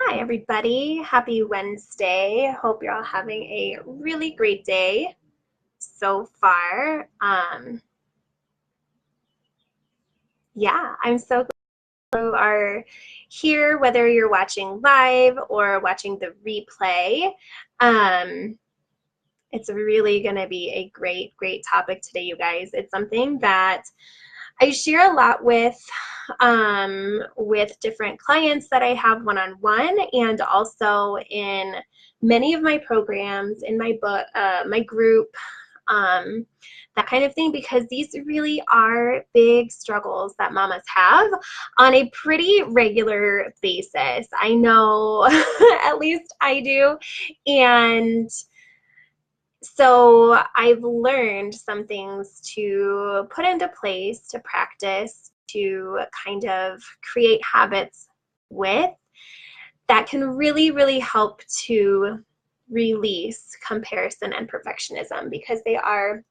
Hi, everybody. Happy Wednesday. Hope you're all having a really great day so far. Yeah, I'm so glad you are here, whether you're watching live or watching the replay. Um, it's really going to be a great topic today, you guys. It's something that I share a lot with different clients that I have one-on-one, and also in many of my programs, in my book, my group, um, that kind of thing, because these really are big struggles that mamas have on a pretty regular basis. I know at least I do. And so I've learned some things to put into place, to practice, to kind of create habits with that can really help to release comparison and perfectionism, because they are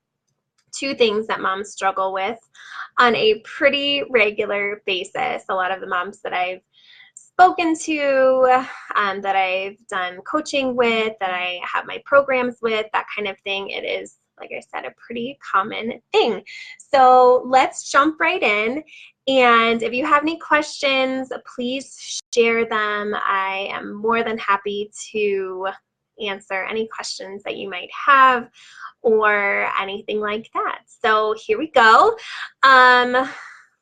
two things that moms struggle with on a pretty regular basis. A lot of the moms that I've spoken to, that I've done coaching with, that I have my programs with, that kind of thing, it is, like I said, a pretty common thing. So let's jump right in. And if you have any questions, please share them. I am more than happy to answer any questions that you might have or anything like that. So here we go.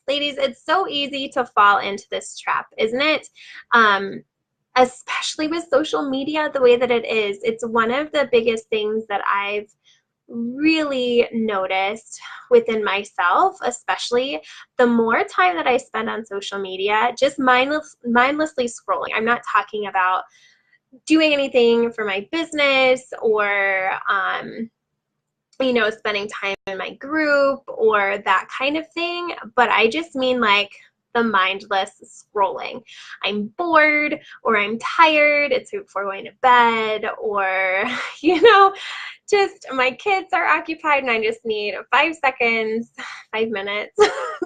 Ladies, it's so easy to fall into this trap, isn't it? Especially with social media the way that it is. It's one of the biggest things that I've really noticed within myself, especially the more time that I spend on social media, just mindlessly scrolling. I'm not talking about doing anything for my business or spending time in my group or that kind of thing. But I just mean like the mindless scrolling. I'm bored or I'm tired. It's before going to bed, or, just my kids are occupied and I just need 5 seconds, 5 minutes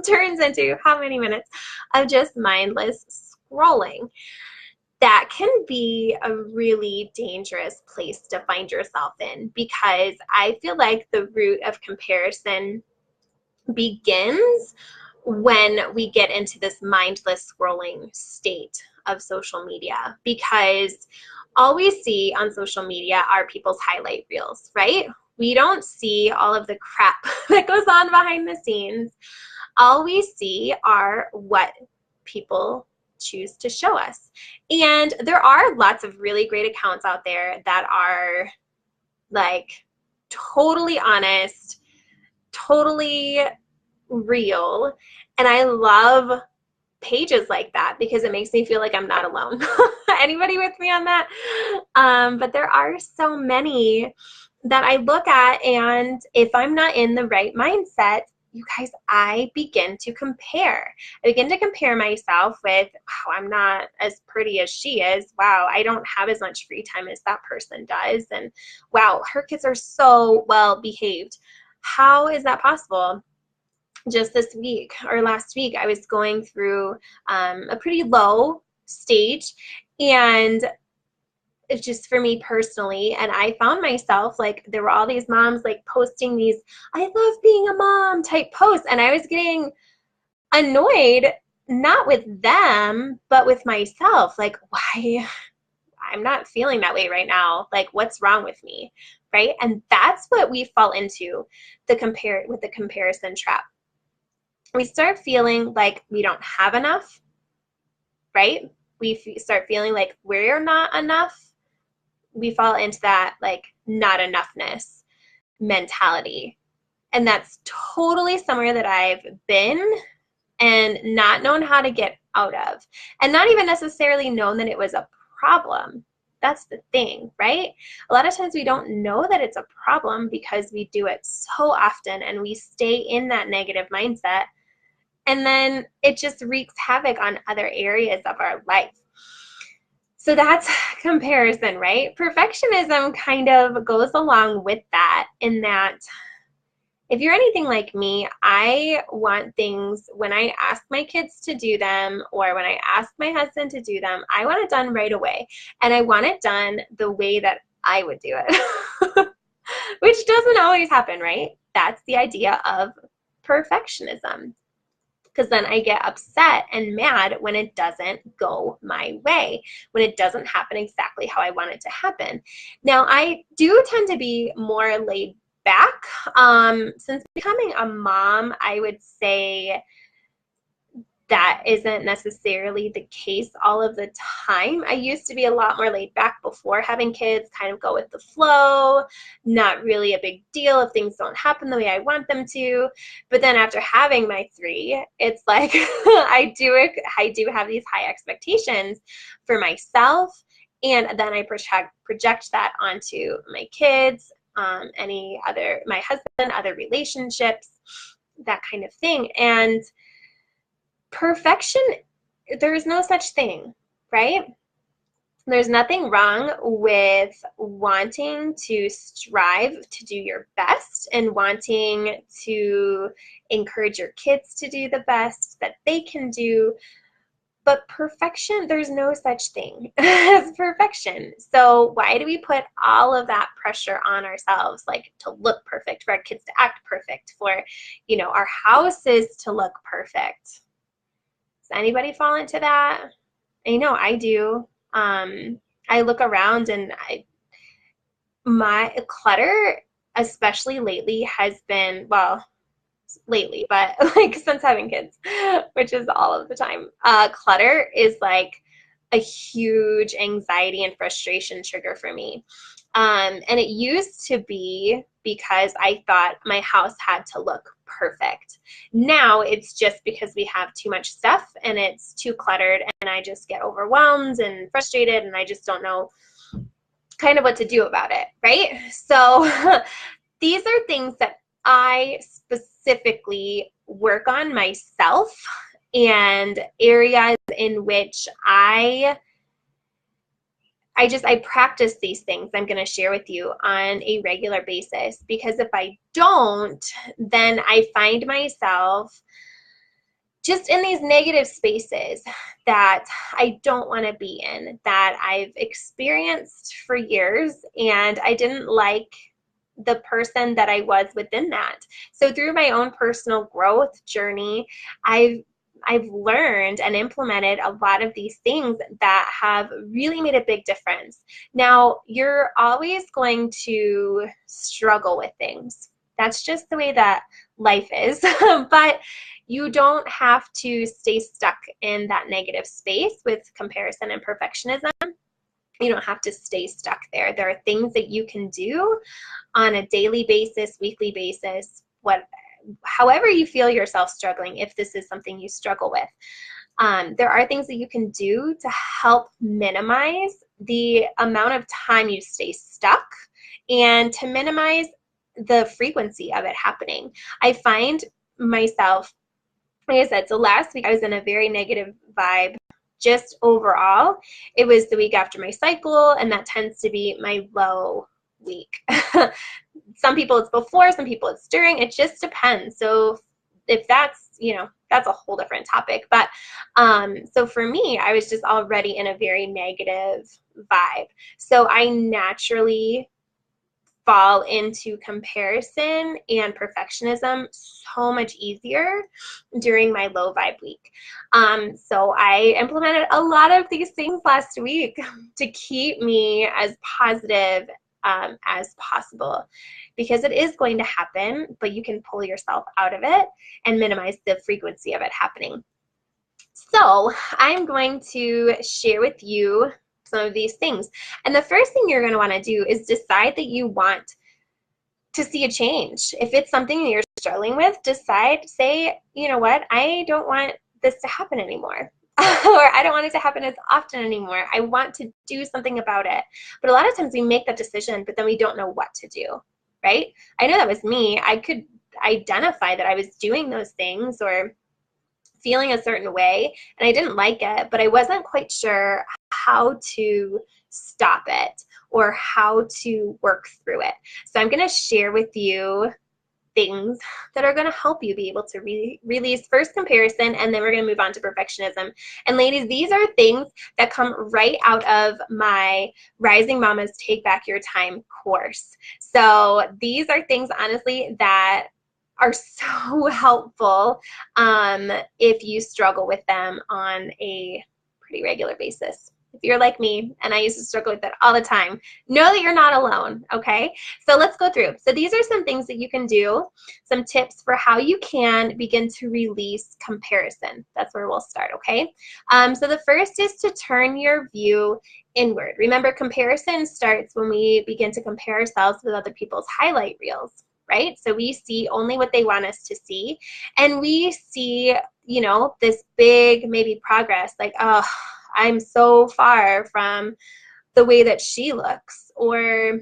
turns into how many minutes of just mindless scrolling. That can be a really dangerous place to find yourself in, because I feel like the root of comparison begins when we get into this mindless scrolling state of social media, because all we see on social media are people's highlight reels, right? We don't see all of the crap that goes on behind the scenes. All we see are what people choose to show us. And there are lots of really great accounts out there that are like totally honest, totally real. And I love pages like that because it makes me feel like I'm not alone. Anybody with me on that? But there are so many that I look at, and if I'm not in the right mindset, you guys, I begin to compare. I begin to compare myself with, wow, I'm not as pretty as she is. Wow, I don't have as much free time as that person does. And wow, her kids are so well behaved. How is that possible? Just this week or last week, I was going through a pretty low stage, and it's just for me personally, and I found myself like there were all these moms like posting these "I love being a mom" type posts, and I was getting annoyed, not with them but with myself, like, why I'm not feeling that way right now, like what's wrong with me, right? And that's what we fall into, the comparison trap. We start feeling like we don't have enough, right? We start feeling like we're not enough. We fall into that like not enoughness mentality. And that's totally somewhere that I've been and not known how to get out of, and not even necessarily known that it was a problem. That's the thing, right? A lot of times we don't know that it's a problem because we do it so often and we stay in that negative mindset, and then it just wreaks havoc on other areas of our life. So that's comparison, right? Perfectionism kind of goes along with that, in that If you're anything like me, I want things when I ask my kids to do them or when I ask my husband to do them, I want it done right away. And I want it done the way that I would do it, which doesn't always happen, right? That's the idea of perfectionism. Because then I get upset and mad when it doesn't go my way, when it doesn't happen exactly how I want it to happen. Now, I do tend to be more laid back. Since becoming a mom, I would say that isn't necessarily the case all of the time. I used to be a lot more laid back before having kids, kind of go with the flow, not really a big deal if things don't happen the way I want them to. But then after having my three, it's like I do have these high expectations for myself, and then I project that onto my kids, my husband, other relationships, that kind of thing. And perfection, there is no such thing, right? There's nothing wrong with wanting to strive to do your best and wanting to encourage your kids to do the best that they can do. But perfection, there's no such thing as perfection. So why do we put all of that pressure on ourselves, like to look perfect, for our kids to act perfect, for, our houses to look perfect? Does anybody fall into that? I know I do. I look around and my clutter, especially lately, has been, well, lately, but like since having kids, which is all of the time. Clutter is like a huge anxiety and frustration trigger for me. And it used to be because I thought my house had to look perfect. Now it's just because we have too much stuff and it's too cluttered and I just get overwhelmed and frustrated and I just don't know kind of what to do about it, right? So these are things that I specifically work on myself and areas in which I practice these things I'm going to share with you on a regular basis, because if I don't, then I find myself just in these negative spaces that I don't want to be in, that I've experienced for years, and I didn't like the person that I was within that. So through my own personal growth journey, I've learned and implemented a lot of these things that have really made a big difference. Now, you're always going to struggle with things. That's just the way that life is. But you don't have to stay stuck in that negative space with comparison and perfectionism. You don't have to stay stuck there. There are things that you can do on a daily basis, weekly basis, however you feel yourself struggling, if this is something you struggle with. There are things that you can do to help minimize the amount of time you stay stuck and to minimize the frequency of it happening. I find myself, like I said, so last week I was in a very negative vibe. Just overall, it was the week after my cycle, and that tends to be my low week. Some people it's before, some people it's during. It just depends. So if that's, that's a whole different topic. But so for me, I was just already in a very negative vibe. So I naturally fall into comparison and perfectionism so much easier during my low vibe week. So I implemented a lot of these things last week to keep me as positive as possible, because it is going to happen, but you can pull yourself out of it and minimize the frequency of it happening. So I'm going to share with you some of these things. And the first thing you're going to want to do is decide that you want to see a change. If it's something that you're struggling with, say, you know what, I don't want this to happen anymore. Or I don't want it to happen as often anymore. I want to do something about it. But a lot of times we make that decision, but then we don't know what to do, right? I know that was me. I could identify that I was doing those things or feeling a certain way, and I didn't like it, but I wasn't quite sure how to stop it or how to work through it. So I'm going to share with you things that are going to help you be able to release first comparison, and then we're going to move on to perfectionism. And ladies, these are things that come right out of my Rising Mamas Take Back Your Time course. So these are things, honestly, that are so helpful if you struggle with them on a pretty regular basis. If you're like me, and I used to struggle with that all the time, know that you're not alone, okay? So let's go through. So these are some things that you can do, some tips for how you can begin to release comparison. That's where we'll start, okay? So the first is to turn your view inward. Remember, comparison starts when we begin to compare ourselves with other people's highlight reels, right? So we see only what they want us to see, and we see, you know, this big maybe progress, like, oh, I'm so far from the way that she looks, or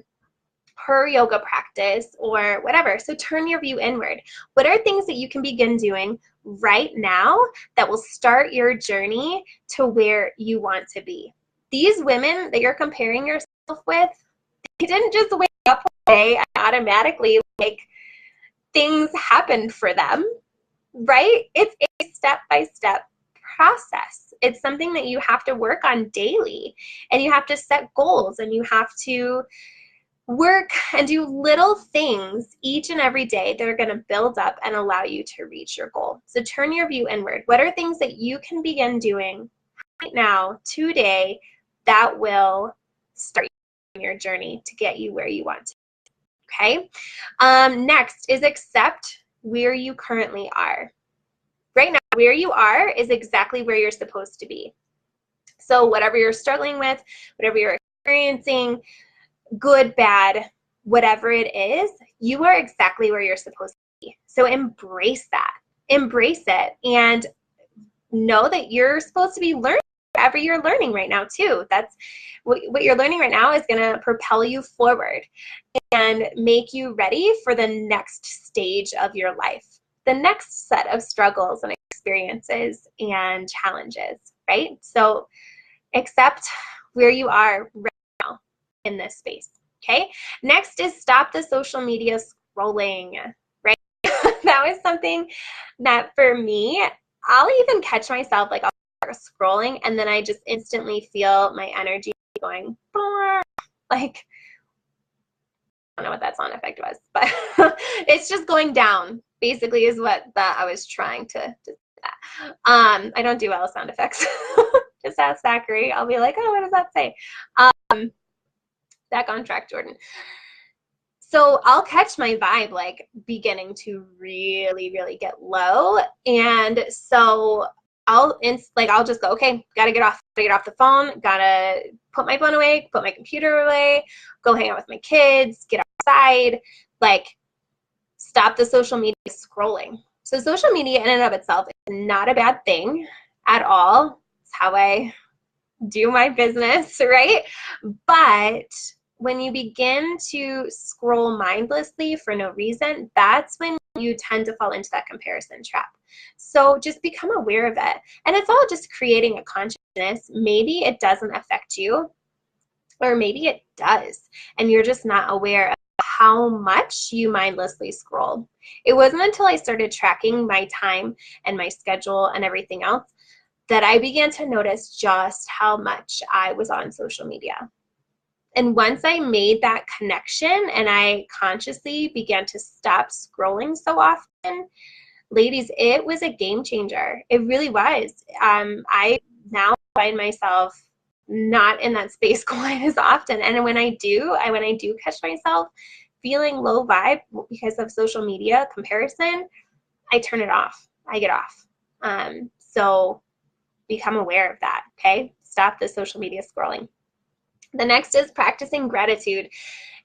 her yoga practice, or whatever. So turn your view inward. What are things that you can begin doing right now that will start your journey to where you want to be? These women that you're comparing yourself with, they didn't just wake up one day and automatically, like, things happened for them, right? It's a step-by-step process. It's something that you have to work on daily, and you have to set goals, and you have to work and do little things each and every day that are going to build up and allow you to reach your goal. So turn your view inward. What are things that you can begin doing right now, today, that will start your journey to get you where you want to be, okay? Next is accept where you currently are. Right now, where you are is exactly where you're supposed to be. So whatever you're struggling with, whatever you're experiencing, good, bad, whatever it is, you are exactly where you're supposed to be. So embrace that. Embrace it, and know that you're supposed to be learning whatever you're learning right now too. That's what you're learning right now is going to propel you forward and make you ready for the next stage of your life, the next set of struggles and experiences and challenges, right? So accept where you are right now in this space, okay? Next is stop the social media scrolling, right? That was something that for me, I'll even catch myself, like, I'll start scrolling, and then I just instantly feel my energy going, like, I don't know what that sound effect was, but it's just going down, basically, is what I was trying to I don't do well with sound effects. Just ask Zachary. I'll be like, oh, what does that say? Back on track, Jordan. So I'll catch my vibe, like, beginning to really, really get low. And so I'll just go, okay, gotta get off the phone, gotta put my phone away, put my computer away, go hang out with my kids, get outside, like, stop the social media scrolling. So social media in and of itself is not a bad thing at all. It's how I do my business, right? But when you begin to scroll mindlessly for no reason, that's when you tend to fall into that comparison trap. So just become aware of it. And it's all just creating a consciousness. Maybe it doesn't affect you, or maybe it does, and you're just not aware of how much you mindlessly scroll. It wasn't until I started tracking my time and my schedule and everything else that I began to notice just how much I was on social media. And once I made that connection and I consciously began to stop scrolling so often, ladies, it was a game changer. It really was. I now find myself not in that space quite as often. And when I do catch myself feeling low vibe because of social media comparison, I turn it off. I get off. So become aware of that, okay? Stop the social media scrolling. The next is practicing gratitude.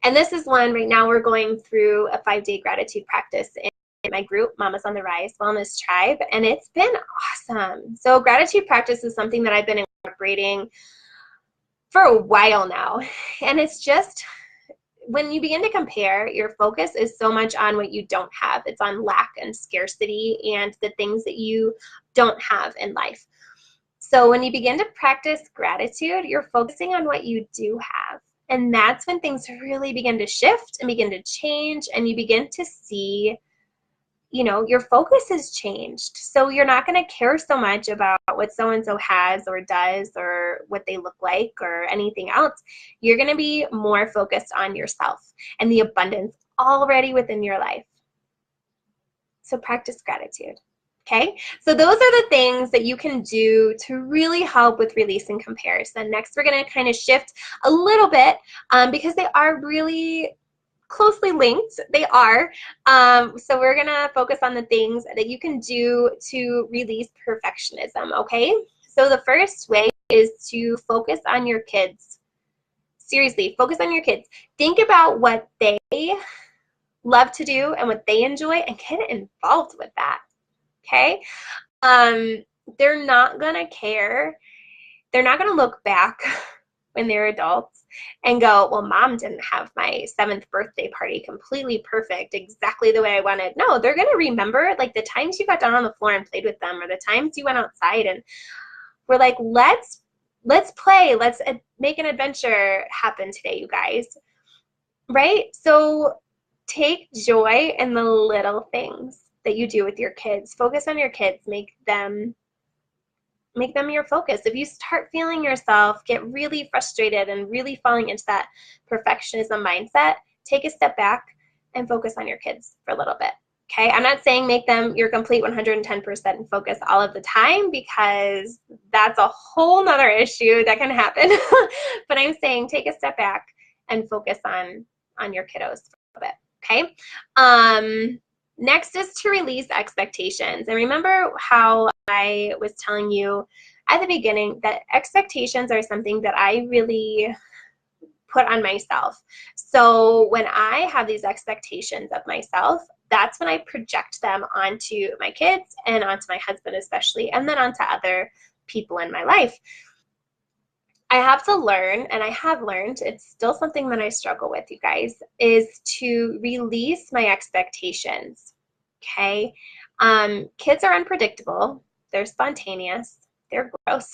And this is one, right now we're going through a 5-day gratitude practice in my group, Mamas on the Rise Wellness Tribe, and it's been awesome. So gratitude practice is something that I've been incorporating for a while now. And it's just, when you begin to compare, your focus is so much on what you don't have. It's on lack and scarcity and the things that you don't have in life. So when you begin to practice gratitude, you're focusing on what you do have. And that's when things really begin to shift and begin to change, and you begin to see you know, your focus has changed. So you're not going to care so much about what so-and-so has or does or what they look like or anything else. You're going to be more focused on yourself and the abundance already within your life. So practice gratitude. Okay, so those are the things that you can do to really help with releasing comparison. Next, we're going to kind of shift a little bit because they are really closely linked. They are. So we're going to focus on the things that you can do to release perfectionism, okay? So the first way is to focus on your kids. Seriously, focus on your kids. Think about what they love to do and what they enjoy and get involved with that, okay? They're not going to care. They're not going to look back when they're adults and go, well, mom didn't have my 7th birthday party completely perfect, exactly the way I wanted. No, they're going to remember like the times you got down on the floor and played with them, or the times you went outside and were like, let's play, let's make an adventure happen today, you guys, right? So take joy in the little things that you do with your kids. Focus on your kids. Make them your focus. If you start feeling yourself get really frustrated and really falling into that perfectionism mindset, take a step back and focus on your kids for a little bit. Okay, I'm not saying make them your complete 110% focus all of the time, because that's a whole nother issue that can happen. But I'm saying take a step back and focus on your kiddos for a bit. Okay. Next is to release expectations. And remember how I was telling you at the beginning that expectations are something that I really put on myself. So when I have these expectations of myself, that's when I project them onto my kids and onto my husband especially, and then onto other people in my life. I have to learn, and I have learned, it's still something that I struggle with, you guys, is to release my expectations, okay? Kids are unpredictable. They're spontaneous. They're gross.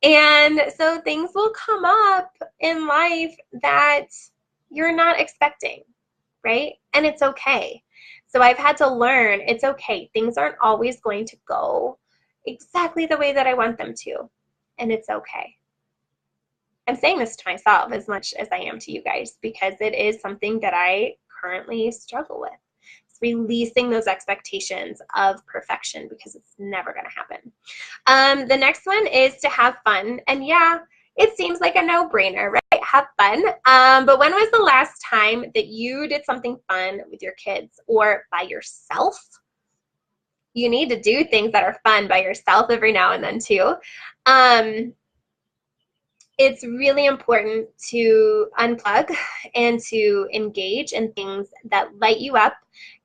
And so things will come up in life that you're not expecting, right? And it's okay. So I've had to learn it's okay. Things aren't always going to go exactly the way that I want them to, and it's okay. I'm saying this to myself as much as I am to you guys, because it is something that I currently struggle with. It's releasing those expectations of perfection, because it's never going to happen. The next one is to have fun. And yeah, it seems like a no-brainer, right? Have fun. But when was the last time that you did something fun with your kids or by yourself? You need to do things that are fun by yourself every now and then too. It's really important to unplug and to engage in things that light you up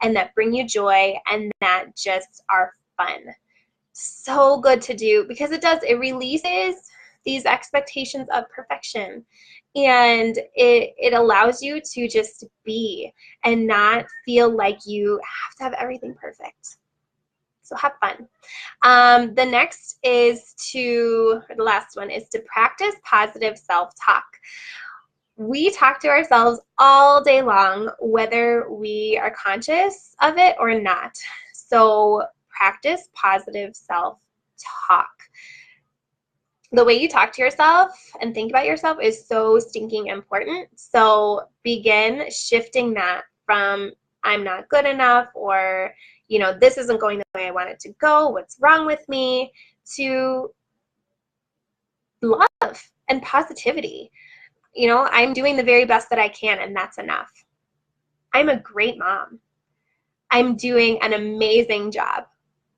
and that bring you joy and that just are fun. So good to do, because it releases these expectations of perfection, and it allows you to just be and not feel like you have to have everything perfect. So have fun. The last one is to practice positive self-talk. We talk to ourselves all day long, whether we are conscious of it or not. So practice positive self-talk. The way you talk to yourself and think about yourself is so stinking important. So begin shifting that from I'm not good enough, or this isn't going the way I want it to go, what's wrong with me, to love and positivity. I'm doing the very best that I can, and that's enough. I'm a great mom. I'm doing an amazing job.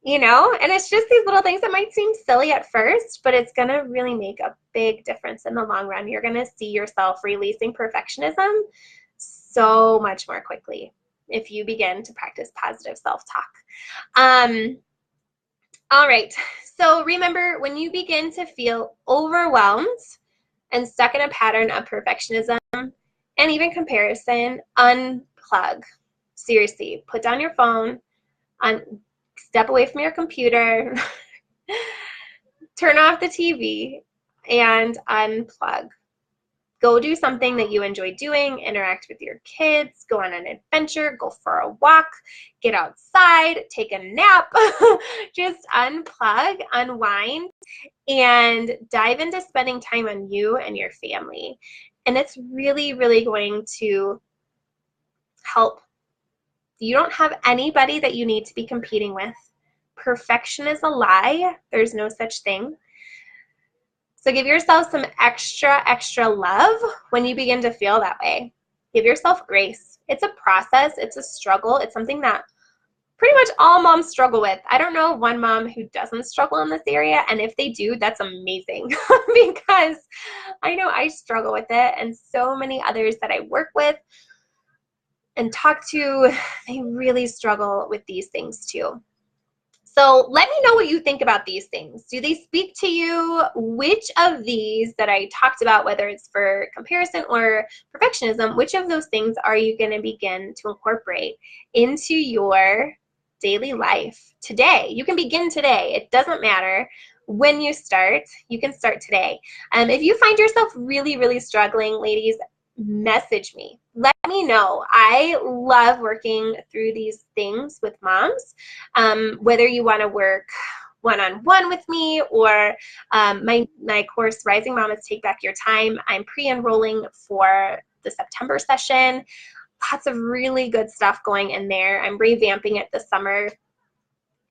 And it's just these little things that might seem silly at first, but it's going to really make a big difference in the long run. You're going to see yourself releasing perfectionism so much more quickly if you begin to practice positive self-talk. All right. So remember, when you begin to feel overwhelmed and stuck in a pattern of perfectionism and even comparison, unplug. Seriously, put down your phone, step away from your computer, turn off the TV, and unplug. Go do something that you enjoy doing, interact with your kids, go on an adventure, go for a walk, get outside, take a nap, just unplug, unwind, and dive into spending time on you and your family. And it's really, really going to help. You don't have anybody that you need to be competing with. Perfection is a lie. There's no such thing. So give yourself some extra love when you begin to feel that way. Give yourself grace. It's a process. It's a struggle. It's something that pretty much all moms struggle with. I don't know one mom who doesn't struggle in this area, and if they do, that's amazing because I know I struggle with it, and so many others that I work with and talk to, they really struggle with these things too. So let me know what you think about these things. Do they speak to you? Which of these that I talked about, whether it's for comparison or perfectionism, which of those things are you going to begin to incorporate into your daily life today? You can begin today. It doesn't matter when you start. You can start today. If you find yourself really, really struggling, ladies, message me. Let me know. I love working through these things with moms. Whether you want to work one-on-one with me or my course, Rising Mamas Take Back Your Time, I'm pre-enrolling for the September session. Lots of really good stuff going in there. I'm revamping it this summer.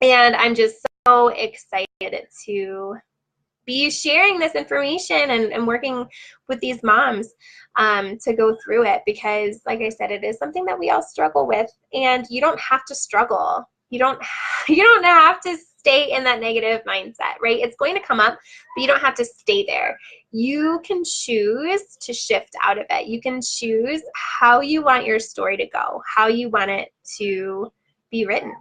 And I'm just so excited to be sharing this information and working with these moms to go through it because, like I said, it is something that we all struggle with, and you don't have to struggle. You don't have to stay in that negative mindset, right? It's going to come up, but you don't have to stay there. You can choose to shift out of it. You can choose how you want your story to go, how you want it to be written,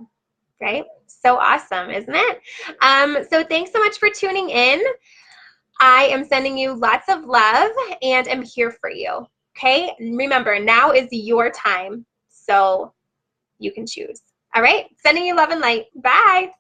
right? So awesome, isn't it? So thanks so much for tuning in. I am sending you lots of love and I'm here for you. Okay? Remember, now is your time, so you can choose. All right? Sending you love and light. Bye.